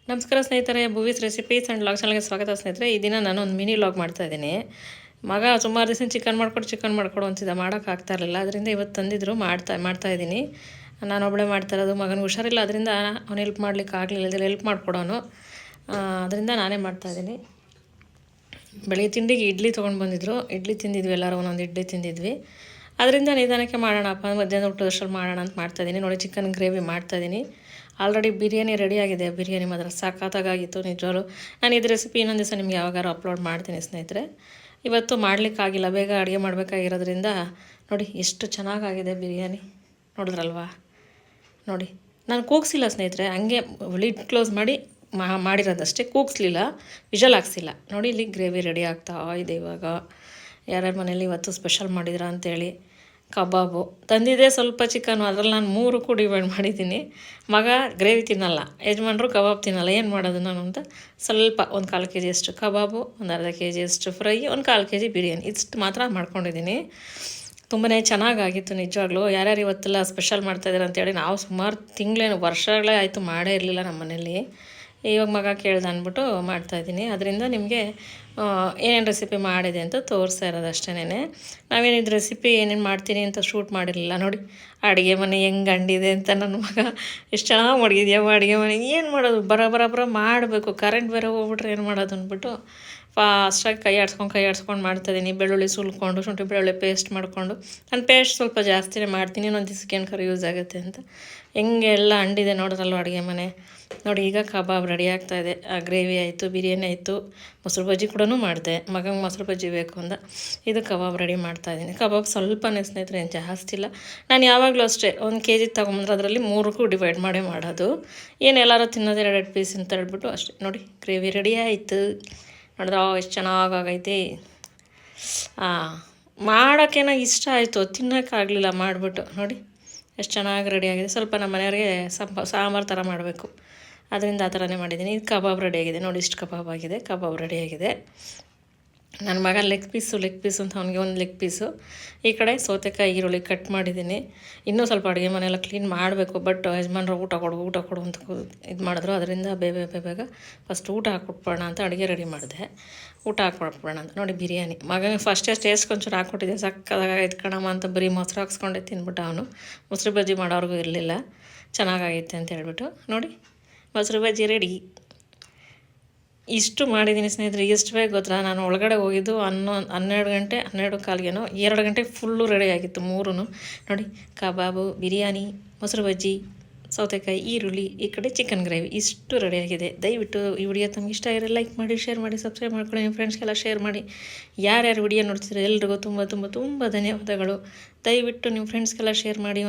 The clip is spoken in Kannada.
ನಮಸ್ಕಾರ ಸ್ನೇಹಿತರೆ, ಭೂವೀಸ್ ರೆಸಿಪೀಸ್ ಆ್ಯಂಡ್ ಲಾಗ್ ಚಾನಲ್ಗೆ ಸ್ವಾಗತ ಸ್ನೇಹಿತರೆ. ಈ ದಿನ ನಾನು ಒಂದು ಮಿನಿ ಲಾಗ್ ಮಾಡ್ತಾಯಿದ್ದೀನಿ. ಮಗ ಸುಮಾರು ದಿವಸ ಚಿಕನ್ ಮಾಡಿಕೊಡು ಅಂತಿದ್ದ, ಮಾಡೋಕ್ಕಾಗ್ತಾ ಇರಲಿಲ್ಲ. ಅದರಿಂದ ಇವತ್ತು ತಂದಿದ್ರು, ಮಾಡ್ತಾಯಿದ್ದೀನಿ. ನಾನು ಒಬ್ಬಳೇ ಮಾಡ್ತಾಯಿರೋದು, ಮಗನಿಗೆ ಹುಷಾರಿಲ್ಲ, ಅದರಿಂದ ಅವ್ನು ಹೆಲ್ಪ್ ಮಾಡ್ಲಿಕ್ಕೆ ಆಗಲಿಲ್ಲ, ಹೆಲ್ಪ್ ಮಾಡಿಕೊಡೋನು. ಅದರಿಂದ ನಾನೇ ಮಾಡ್ತಾಯಿದ್ದೀನಿ. ಬೆಳಿಗ್ಗೆ ತಿಂಡಿಗೆ ಇಡ್ಲಿ ತೊಗೊಂಡು ಬಂದಿದ್ರು, ಇಡ್ಲಿ ತಿಂದಿದ್ವಿ, ಎಲ್ಲರೂ ಒಂದೊಂದು ಇಡ್ಲಿ ತಿಂದಿದ್ವಿ. ಅದರಿಂದ ನಿಧಾನಕ್ಕೆ ಮಾಡೋಣಪ್ಪ, ಮಧ್ಯಾಹ್ನ ಊಟದಷ್ಟರಲ್ಲಿ ಮಾಡೋಣ ಅಂತ ಮಾಡ್ತಾಯಿದ್ದೀನಿ. ನೋಡಿ, ಚಿಕನ್ ಗ್ರೇವಿ ಮಾಡ್ತಾಯಿದ್ದೀನಿ. ಆಲ್ರೆಡಿ ಬಿರಿಯಾನಿ ರೆಡಿಯಾಗಿದೆ. ಬಿರಿಯಾನಿ ಮಾತ್ರ ಸಖತ್ತಾಗಿತ್ತು ನಿಜವಾಗ್ಲೂ. ನಾನು ಇದು ರೆಸಿಪಿ ಇನ್ನೊಂದು ದಿವಸ ನಿಮ್ಗೆ ಯಾವಾಗಾರು ಅಪ್ಲೋಡ್ ಮಾಡ್ತೀನಿ ಸ್ನೇಹಿತರೆ. ಇವತ್ತು ಮಾಡಲಿಕ್ಕಾಗಿಲ್ಲ, ಬೇಗ ಅಡುಗೆ ಮಾಡಬೇಕಾಗಿರೋದ್ರಿಂದ ನೋಡಿ ಎಷ್ಟು ಚೆನ್ನಾಗಾಗಿದೆ ಬಿರಿಯಾನಿ. ನೋಡಿದ್ರಲ್ವಾ? ನೋಡಿ, ನಾನು ಕೂಗಿಸಿಲ್ಲ ಸ್ನೇಹಿತರೆ, ಹಂಗೆ ಲಿಡ್ ಕ್ಲೋಸ್ ಮಾಡಿ ಮಾಡಿರೋದಷ್ಟೇ, ಕೂಗಿಸ್ಲಿಲ್ಲ, ವಿಷಲ್ ಹಾಕ್ಸಿಲ್ಲ. ನೋಡಿ, ಇಲ್ಲಿ ಗ್ರೇವಿ ರೆಡಿ ಆಗ್ತಾ ಇದೆ. ಇವಾಗ ಯಾರ್ಯಾರ ಮನೇಲಿ ಇವತ್ತು ಸ್ಪೆಷಲ್ ಮಾಡಿದ್ರಾ ಅಂತೇಳಿ. ಕಬಾಬು ತಂದಿದ್ದೆ ಸ್ವಲ್ಪ ಚಿಕನು, ಅದರಲ್ಲಿ ನಾನು 3 ಡಿವೈಡ್ ಮಾಡಿದ್ದೀನಿ. ಮಗ ಗ್ರೇವಿ ತಿನ್ನಲ್ಲ, ಯಜಮಾನ್ರು ಕಬಾಬ್ ತಿನ್ನಲ್ಲ. ಏನು ಮಾಡೋದು ನಾನು ಅಂತ ಸ್ವಲ್ಪ ಒಂದು 1/4 kg ಅಷ್ಟು ಕಬಾಬು, ಒಂದು ಅರ್ಧ kg ಅಷ್ಟು ಫ್ರೈ, ಒಂದು 1/4 kg ಬಿರಿಯಾನಿ, ಇಷ್ಟು ಮಾತ್ರ ಮಾಡ್ಕೊಂಡಿದ್ದೀನಿ. ತುಂಬಾ ಚೆನ್ನಾಗಾಗಿತ್ತು ನಿಜವಾಗ್ಲೂ. ಯಾರ್ಯಾರು ಇವತ್ತೆಲ್ಲ ಸ್ಪೆಷಲ್ ಮಾಡ್ತಾಯಿದ್ದಾರೆ ಅಂತೇಳಿ. ನಾವು ಸುಮಾರು ವರ್ಷಗಳೇ ಆಯಿತು ಮಾಡೇ ಇರಲಿಲ್ಲ ನಮ್ಮ ಮನೇಲಿ. ಇವಾಗ ಮಗ ಕೇಳ್ದೆ ಅಂದ್ಬಿಟ್ಟು ಮಾಡ್ತಾಯಿದ್ದೀನಿ. ಅದರಿಂದ ನಿಮಗೆ ಏನೇನು ರೆಸಿಪಿ ಮಾಡಿದೆ ಅಂತ ತೋರಿಸ್ತಾ ಇರೋದು ಅಷ್ಟೇನೆ. ನಾವೇನಿದು ರೆಸಿಪಿ ಏನೇನು ಮಾಡ್ತೀನಿ ಅಂತ ಶೂಟ್ ಮಾಡಿರಲಿಲ್ಲ. ನೋಡಿ, ಅಡುಗೆ ಮನೆ ಹೆಂಗೆ ಅಂಡಿದೆ ಅಂತ ನನ್ನ ಮಗ, ಎಷ್ಟು ಚೆನ್ನಾಗಿ ಮಡಗಿದ್ಯಮ್ಮ ಅಡುಗೆ ಮನೆ. ಏನು ಮಾಡೋದು, ಬರ ಮಾಡಬೇಕು. ಕರೆಂಟ್ ಬೇರೆ ಹೋಗ್ಬಿಟ್ರೆ ಏನು ಮಾಡೋದು ಅಂದ್ಬಿಟ್ಟು ಫಾಸ್ಟಾಗಿ ಕೈ ಆಡಿಸ್ಕೊಂಡು ಮಾಡ್ತಾಯಿದ್ದೀನಿ. ಬೆಳ್ಳುಳ್ಳಿ ಸುಲ್ಕೊಂಡು, ಶುಂಠಿ ಬೆಳ್ಳುಳ್ಳಿ ಪೇಸ್ಟ್ ಮಾಡಿಕೊಂಡು, ನಾನು ಪೇಸ್ಟ್ ಸ್ವಲ್ಪ ಜಾಸ್ತಿನೇ ಮಾಡ್ತೀನಿ, ಇನ್ನೊಂದು ದಿವಸಕ್ಕೆ ಏನಕ್ಕಾರು ಯೂಸ್ ಆಗುತ್ತೆ ಅಂತ. ಹೆಂಗೆ ಎಲ್ಲ ಅಂಡಿದೆ ನೋಡಿದ್ರಲ್ವ ಅಡುಗೆ ಮನೆ. ನೋಡಿ, ಈಗ ಕಬಾಬ್ ರೆಡಿ ಆಗ್ತಾಯಿದೆ. ಗ್ರೇವಿ ಆಯಿತು, ಬಿರಿಯಾನಿ ಆಯಿತು, ಮೊಸರು ಬಜ್ಜಿ ಕೂಡ ಮಾಡಿದೆ. ಮಗಂಗೆ ಮೊಸರು ಬಜ್ಜಿ ಬೇಕು ಅಂದ. ಇದು ಕಬಾಬ್ ರೆಡಿ ಮಾಡ್ತಾಯಿದ್ದೀನಿ. ಕಬಾಬ್ ಸ್ವಲ್ಪನೇ ಸ್ನೇಹಿತರೆ, ಏನು ಜಾಸ್ತಿ ಇಲ್ಲ. ನಾನು ಯಾವಾಗಲೂ ಅಷ್ಟೇ 1 kg ತೊಗೊಂಬಂದ್ರೆ ಅದರಲ್ಲಿ 3 ಡಿವೈಡ್ ಮಾಡೇ ಮಾಡೋದು. ಏನು ಎಲ್ಲರೂ ತಿನ್ನೋದು 2 ಪೀಸ್ ಅಂತ ಹೇಳ್ಬಿಟ್ಟು ಅಷ್ಟೇ. ನೋಡಿ, ಗ್ರೇವಿ ರೆಡಿ ಆಯಿತು. ನೋಡಿದ್ರೆ ಎಷ್ಟು ಚೆನ್ನಾಗೈತಿ. ಮಾಡೋಕ್ಕೇನೋ ಇಷ್ಟ ಆಯಿತು, ತಿನ್ನೋಕ್ಕಾಗಲಿಲ್ಲ ಮಾಡಿಬಿಟ್ಟು. ನೋಡಿ ಎಷ್ಟು ಚೆನ್ನಾಗಿ ರೆಡಿಯಾಗಿದೆ. ಸ್ವಲ್ಪ ನಮ್ಮ ಮನೆಯವ್ರಿಗೆ ಸಾಂಬಾರು ಥರ ಮಾಡಬೇಕು, ಅದರಿಂದ ಆ ಥರನೇ ಮಾಡಿದ್ದೀನಿ. ಇದು ಕಬಾಬ್ ರೆಡಿಯಾಗಿದೆ. ನೋಡಿ, ಇಷ್ಟು ಕಬಾಬ್ ಆಗಿದೆ. ಕಬಾಬ್ ರೆಡಿಯಾಗಿದೆ. ನನ್ನ ಮಗ ಲೆಗ್ ಪೀಸು ಅಂತ ಅವನಿಗೆ ಒಂದು ಲೆಗ್ ಪೀಸು. ಈ ಕಡೆ ಸೌತೆಕಾಯಿ ಈರುಳ್ಳಿ ಕಟ್ ಮಾಡಿದ್ದೀನಿ. ಇನ್ನೂ ಸ್ವಲ್ಪ ಅಡುಗೆ ಮನೆಯೆಲ್ಲ ಕ್ಲೀನ್ ಮಾಡಬೇಕು. ಬಟ್ ಯಜಮಾನ್ರು ಊಟ ಕೊಡು ಅಂತ ಇದು ಮಾಡಿದ್ರು. ಅದರಿಂದ ಬೇಗ ಫಸ್ಟ್ ಊಟ ಹಾಕ್ಬಿಟ್ಬಿಡೋಣ ಅಂತ ಅಡುಗೆ ರೆಡಿ ಮಾಡಿದೆ. ಊಟ ಹಾಕ್ಬಿಡೋಣ ಅಂತ. ನೋಡಿ, ಬಿರಿಯಾನಿ ಮಗನಿಗೆ ಫಸ್ಟೇ ಟೇಸ್ಟ್ ಒಂಚೂರು ಹಾಕ್ಕೊಟ್ಟಿದ್ದೆ. ಸಕ್ಕತ್ತಾಗೈತೆ ಕಣಮ್ಮ ಅಂತ ಬರೀ ಮೊಸರು ಹಾಕ್ಸ್ಕೊಂಡೆ ತಿಂದ್ಬಿಟ್ಟು ಅವನು. ಮೊಸರು ಬಜ್ಜಿ ಮಾಡೋರ್ಗೂ ಇರಲಿಲ್ಲ, ಚೆನ್ನಾಗೈತೆ ಅಂತ ಹೇಳ್ಬಿಟ್ಟು. ನೋಡಿ, ಮೊಸರು ಬಜ್ಜಿ ರೆಡಿ. ಇಷ್ಟು ಮಾಡಿದ್ದೀನಿ ಸ್ನೇಹಿತರೆ. ಎಷ್ಟು ಬೇಗ ಗೊತ್ತಾ, ನಾನು ಒಳಗಡೆ ಹೋಗಿದ್ದು 12 ಗಂಟೆ 12:15 2 ಗಂಟೆಗೆ ಫುಲ್ಲು ರೆಡಿ ಆಗಿತ್ತು 3. ನೋಡಿ, ಕಬಾಬು, ಬಿರಿಯಾನಿ, ಮೊಸರು ಬಜ್ಜಿ, ಸೌತೆಕಾಯಿ ಈರುಳ್ಳಿ, ಈ ಕಡೆ ಚಿಕನ್ ಗ್ರೇವಿ, ಇಷ್ಟು ರೆಡಿಯಾಗಿದೆ. ದಯವಿಟ್ಟು ಈ ವಿಡಿಯೋ ತಮಗೆ ಇಷ್ಟ ಆಗಿರೋ ಲೈಕ್ ಮಾಡಿ, ಶೇರ್ ಮಾಡಿ, ಸಬ್ಸ್ಕ್ರೈಬ್ ಮಾಡ್ಕೊಳ್ಳಿ. ನಿಮ್ಮ ಫ್ರೆಂಡ್ಸ್ಗೆಲ್ಲ ಶೇರ್ ಮಾಡಿ. ಯಾರ್ಯಾರು ವಿಡಿಯೋ ನೋಡ್ತಿದ್ರೆ ಎಲ್ರಿಗೂ ತುಂಬ ಧನ್ಯವಾದಗಳು. ದಯವಿಟ್ಟು ನಿಮ್ಮ ಫ್ರೆಂಡ್ಸ್ಗೆಲ್ಲ ಶೇರ್ ಮಾಡಿ.